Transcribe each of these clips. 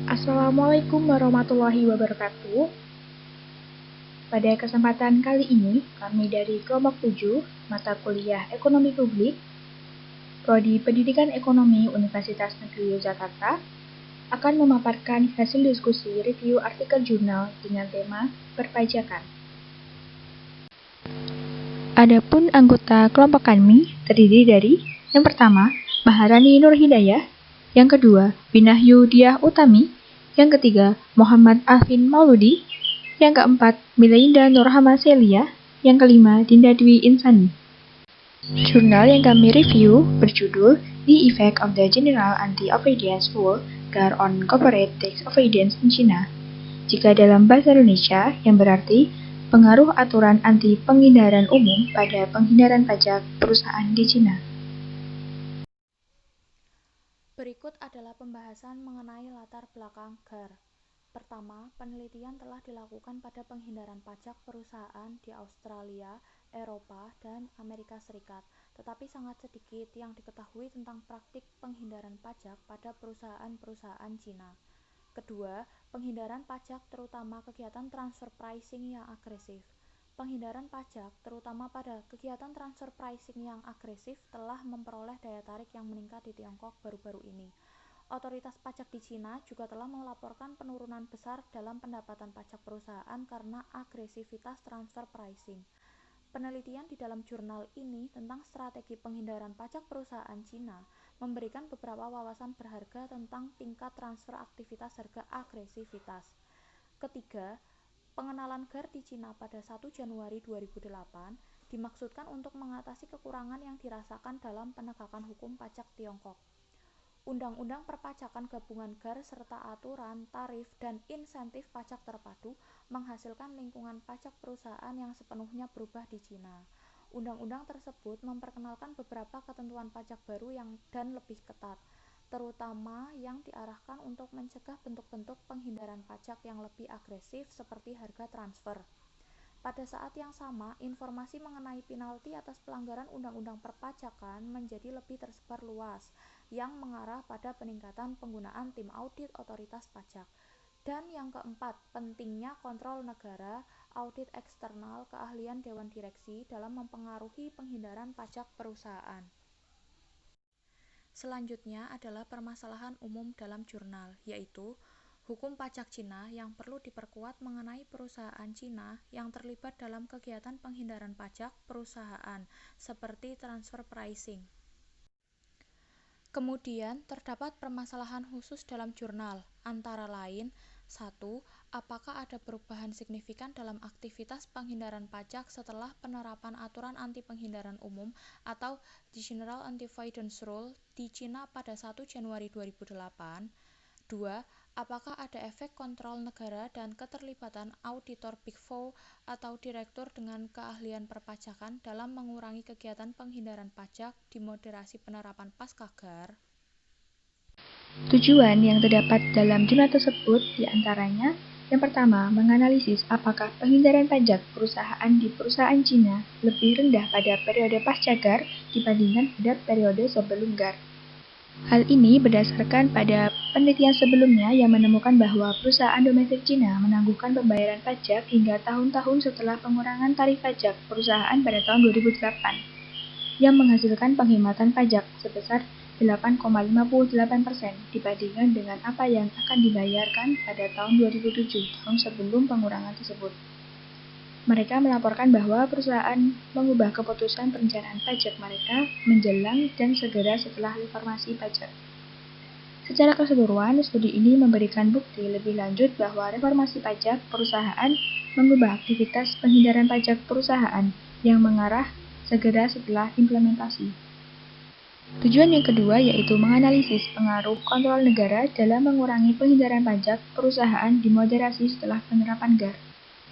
Assalamualaikum warahmatullahi wabarakatuh. Pada kesempatan kali ini, kami dari kelompok 7, mata kuliah Ekonomi Publik, Prodi Pendidikan Ekonomi Universitas Negeri Yogyakarta, akan memaparkan hasil diskusi review artikel jurnal dengan tema perpajakan. Adapun anggota kelompok kami terdiri dari yang pertama, Maharani Nur Hidayah, yang kedua, Binahyu Diah Utami, yang ketiga, Muhammad Alvin Mauludi, yang keempat, Milainda Nurhama Celia, yang kelima, Dinda Dwi Insani. Jurnal yang kami review berjudul The Effect of the General Anti-Avoidance Rule GAR on Corporate Tax Avoidance in China. Jika dalam bahasa Indonesia, yang berarti pengaruh aturan anti penghindaran umum pada penghindaran pajak perusahaan di China. Berikut adalah pembahasan mengenai latar belakang GAR. Pertama, penelitian telah dilakukan pada penghindaran pajak perusahaan di Australia, Eropa, dan Amerika Serikat, tetapi sangat sedikit yang diketahui tentang praktik penghindaran pajak pada perusahaan-perusahaan Cina. Kedua, penghindaran pajak terutama kegiatan transfer pricing yang agresif. Penghindaran pajak, terutama pada kegiatan transfer pricing yang agresif, telah memperoleh daya tarik yang meningkat di Tiongkok baru-baru ini. Otoritas pajak di Cina juga telah melaporkan penurunan besar dalam pendapatan pajak perusahaan karena agresivitas transfer pricing. Penelitian di dalam jurnal ini tentang strategi penghindaran pajak perusahaan Cina memberikan beberapa wawasan berharga tentang tingkat transfer aktivitas harga agresivitas. Ketiga, pengenalan GAR di Cina pada 1 Januari 2008 dimaksudkan untuk mengatasi kekurangan yang dirasakan dalam penegakan hukum pajak Tiongkok. Undang-undang perpajakan gabungan GAR serta aturan, tarif, dan insentif pajak terpadu menghasilkan lingkungan pajak perusahaan yang sepenuhnya berubah di Cina. Undang-undang tersebut memperkenalkan beberapa ketentuan pajak baru dan lebih ketat, terutama yang diarahkan untuk mencegah bentuk-bentuk penghindaran pajak yang lebih agresif seperti harga transfer. Pada saat yang sama, informasi mengenai penalti atas pelanggaran undang-undang perpajakan menjadi lebih tersebar luas, yang mengarah pada peningkatan penggunaan tim audit otoritas pajak. Dan yang keempat, pentingnya kontrol negara, audit eksternal, keahlian Dewan Direksi dalam mempengaruhi penghindaran pajak perusahaan. Selanjutnya adalah permasalahan umum dalam jurnal, yaitu hukum pajak Cina yang perlu diperkuat mengenai perusahaan Cina yang terlibat dalam kegiatan penghindaran pajak perusahaan, seperti transfer pricing. Kemudian, terdapat permasalahan khusus dalam jurnal, antara lain 1. Apakah ada perubahan signifikan dalam aktivitas penghindaran pajak setelah penerapan aturan anti penghindaran umum atau The General Anti-Avoidance Rule di Cina pada 1 Januari 2008? 2. Apakah ada efek kontrol negara dan keterlibatan auditor Big Four atau direktur dengan keahlian perpajakan dalam mengurangi kegiatan penghindaran pajak di moderasi penerapan pasca GAR? Tujuan yang terdapat dalam jurnal tersebut diantaranya, yang pertama, menganalisis apakah penghindaran pajak perusahaan di perusahaan Cina lebih rendah pada periode pasca GAR dibandingkan pada periode sebelum GAR. Hal ini berdasarkan pada penelitian sebelumnya yang menemukan bahwa perusahaan domestik Cina menangguhkan pembayaran pajak hingga tahun-tahun setelah pengurangan tarif pajak perusahaan pada tahun 2008, yang menghasilkan penghematan pajak sebesar 8,58% dibandingkan dengan apa yang akan dibayarkan pada tahun 2007, tahun sebelum pengurangan tersebut. Mereka melaporkan bahwa perusahaan mengubah keputusan perencanaan pajak mereka menjelang dan segera setelah reformasi pajak. Secara keseluruhan, studi ini memberikan bukti lebih lanjut bahwa reformasi pajak perusahaan mengubah aktivitas penghindaran pajak perusahaan yang mengarah segera setelah implementasi. Tujuan yang kedua yaitu menganalisis pengaruh kontrol negara dalam mengurangi penghindaran pajak perusahaan di moderasi setelah penerapan GAR.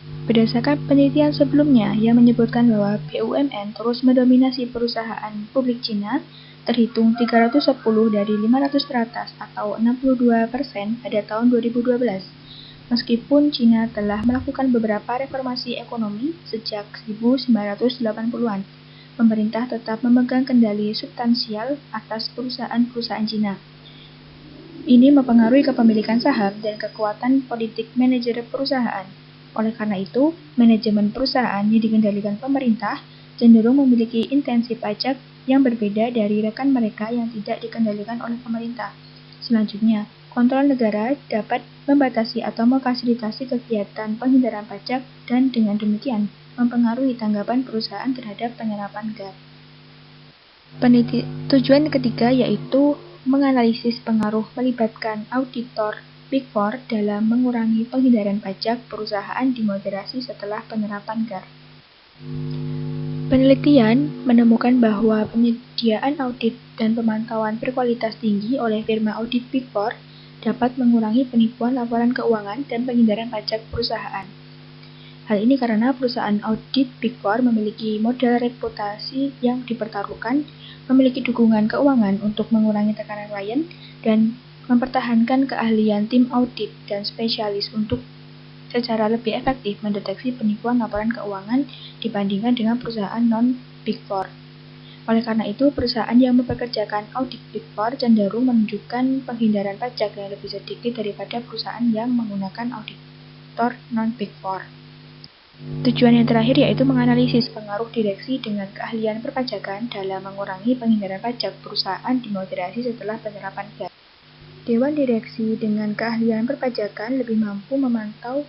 Berdasarkan penelitian sebelumnya yang menyebutkan bahwa BUMN terus mendominasi perusahaan publik Cina, terhitung 310 dari 500 teratas atau 62% pada tahun 2012. Meskipun Cina telah melakukan beberapa reformasi ekonomi sejak 1980-an, pemerintah tetap memegang kendali substansial atas perusahaan-perusahaan Cina. Ini mempengaruhi kepemilikan saham dan kekuatan politik manajer perusahaan. Oleh karena itu, manajemen perusahaan yang dikendalikan pemerintah cenderung memiliki intensi pajak yang berbeda dari rekan mereka yang tidak dikendalikan oleh pemerintah. Selanjutnya, kontrol negara dapat membatasi atau memfasilitasi kegiatan penghindaran pajak dan dengan demikian mempengaruhi tanggapan perusahaan terhadap penerapan GAP. Tujuan ketiga yaitu menganalisis pengaruh melibatkan auditor Big Four dalam mengurangi penghindaran pajak perusahaan dimoderasi setelah penerapan GAR. Penelitian menemukan bahwa penyediaan audit dan pemantauan berkualitas tinggi oleh firma audit Big Four dapat mengurangi penipuan laporan keuangan dan penghindaran pajak perusahaan. Hal ini karena perusahaan audit Big Four memiliki modal reputasi yang dipertaruhkan, memiliki dukungan keuangan untuk mengurangi tekanan klien, dan mempertahankan keahlian tim audit dan spesialis untuk secara lebih efektif mendeteksi penipuan laporan keuangan dibandingkan dengan perusahaan non-Big Four. Oleh karena itu, perusahaan yang mempekerjakan audit Big Four cenderung menunjukkan penghindaran pajak yang lebih sedikit daripada perusahaan yang menggunakan auditor non-Big Four. Tujuan yang terakhir yaitu menganalisis pengaruh direksi dengan keahlian perpajakan dalam mengurangi penghindaran pajak perusahaan dimoderasi setelah penerapan GAP. Dewan Direksi dengan keahlian perpajakan lebih mampu memantau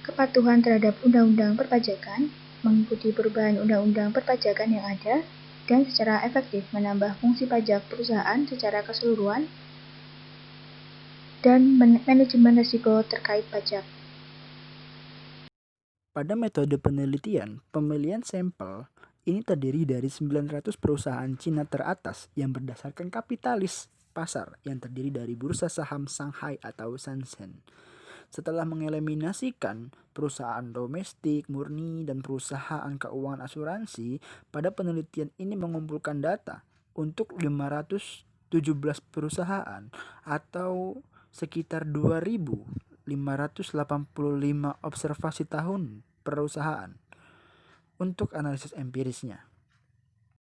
kepatuhan terhadap undang-undang perpajakan, mengikuti perubahan undang-undang perpajakan yang ada, dan secara efektif menambah fungsi pajak perusahaan secara keseluruhan dan manajemen risiko terkait pajak. Pada metode penelitian, pemilihan sampel ini terdiri dari 900 perusahaan Cina teratas yang berdasarkan kapitalis pasar yang terdiri dari bursa saham Shanghai atau Shenzhen. Setelah mengeliminasikan perusahaan domestik murni dan perusahaan keuangan asuransi, pada penelitian ini mengumpulkan data untuk 517 perusahaan atau sekitar 2.585 observasi tahun perusahaan untuk analisis empirisnya.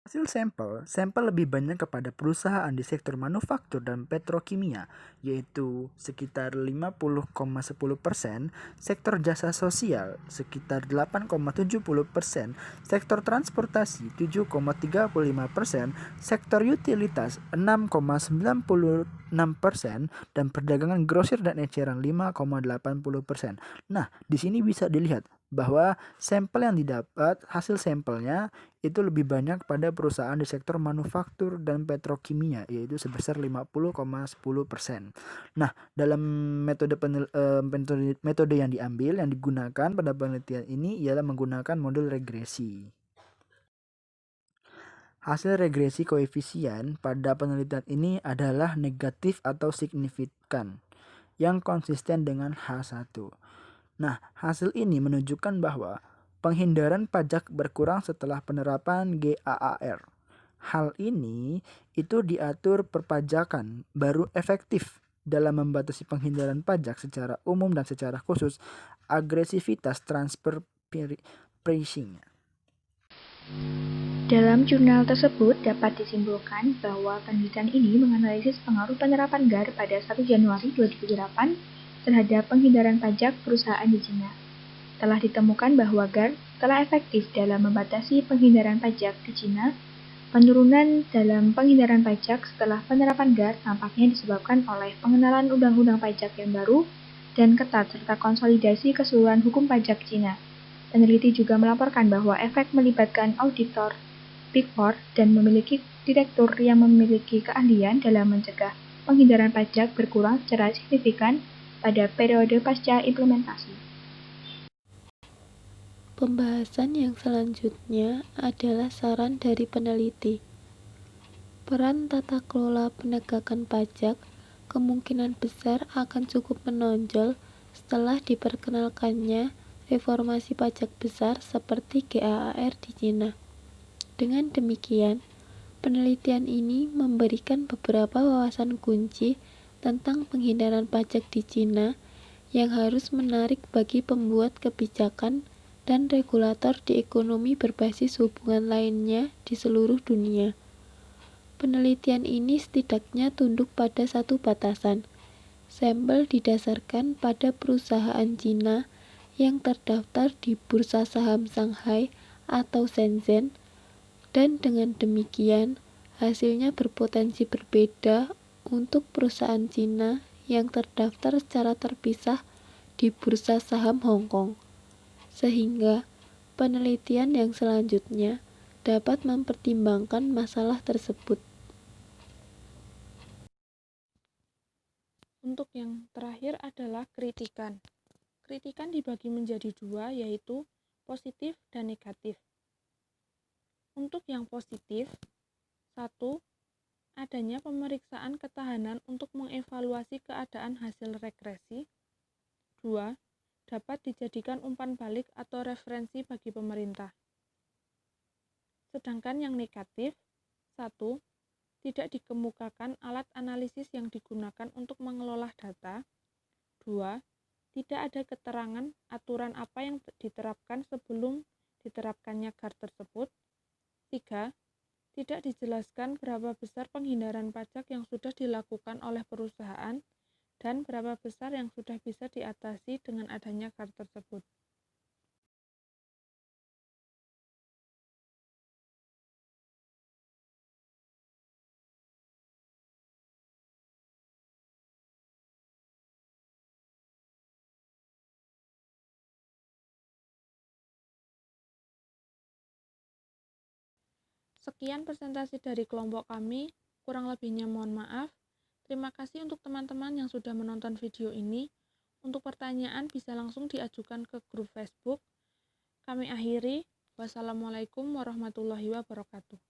Hasil sampel lebih banyak kepada perusahaan di sektor manufaktur dan petrokimia, yaitu sekitar 50,10%, sektor jasa sosial sekitar 8,70%, sektor transportasi 7,35%, sektor utilitas 6,96%, dan perdagangan grosir dan eceran 5,80%. Nah, di sini bisa dilihat bahwa sampel yang didapat, hasil sampelnya itu lebih banyak pada perusahaan di sektor manufaktur dan petrokimia, yaitu sebesar 50,10%. Nah, dalam metode yang diambil, yang digunakan pada penelitian ini ialah menggunakan model regresi. Hasil regresi koefisien pada penelitian ini adalah negatif atau signifikan, yang konsisten dengan H1. Nah, hasil ini menunjukkan bahwa penghindaran pajak berkurang setelah penerapan GAAR. Hal ini itu diatur perpajakan baru efektif dalam membatasi penghindaran pajak secara umum dan secara khusus agresivitas transfer pricing. Dalam jurnal tersebut dapat disimpulkan bahwa penelitian ini menganalisis pengaruh penerapan GAR pada 1 Januari 2008 terhadap penghindaran pajak perusahaan di Cina. Telah ditemukan bahwa GAR telah efektif dalam membatasi penghindaran pajak di Cina. Penurunan dalam penghindaran pajak setelah penerapan GAR tampaknya disebabkan oleh pengenalan undang-undang pajak yang baru dan ketat serta konsolidasi keseluruhan hukum pajak Cina. Peneliti juga melaporkan bahwa efek melibatkan auditor Big Four dan memiliki direktur yang memiliki keahlian dalam mencegah penghindaran pajak berkurang secara signifikan pada periode pasca implementasi. Pembahasan yang selanjutnya adalah saran dari peneliti. Peran tata kelola penegakan pajak kemungkinan besar akan cukup menonjol setelah diperkenalkannya reformasi pajak besar seperti GAAR di Cina. Dengan demikian, penelitian ini memberikan beberapa wawasan kunci tentang penghindaran pajak di Cina yang harus menarik bagi pembuat kebijakan dan regulator di ekonomi berbasis hubungan lainnya di seluruh dunia. Penelitian ini setidaknya tunduk pada satu batasan, Sampel didasarkan pada perusahaan Cina yang terdaftar di Bursa Saham Shanghai atau Shenzhen, dan dengan demikian hasilnya berpotensi berbeda untuk perusahaan Cina yang terdaftar secara terpisah di Bursa Saham Hong Kong, sehingga penelitian yang selanjutnya dapat mempertimbangkan masalah tersebut. Untuk yang terakhir adalah kritikan. Kritikan dibagi menjadi dua, yaitu positif dan negatif. Untuk yang positif, 1. Adanya pemeriksaan ketahanan untuk mengevaluasi keadaan hasil regresi. 2. Dapat dijadikan umpan balik atau referensi bagi pemerintah. Sedangkan yang negatif, 1. Tidak dikemukakan alat analisis yang digunakan untuk mengelola data. 2. Tidak ada keterangan aturan apa yang diterapkan sebelum diterapkannya GAR tersebut. 3. Tidak dijelaskan berapa besar penghindaran pajak yang sudah dilakukan oleh perusahaan dan berapa besar yang sudah bisa diatasi dengan adanya GAR tersebut. Sekian presentasi dari kelompok kami, kurang lebihnya mohon maaf. Terima kasih untuk teman-teman yang sudah menonton video ini. Untuk pertanyaan bisa langsung diajukan ke grup Facebook. Kami akhiri. Wassalamualaikum warahmatullahi wabarakatuh.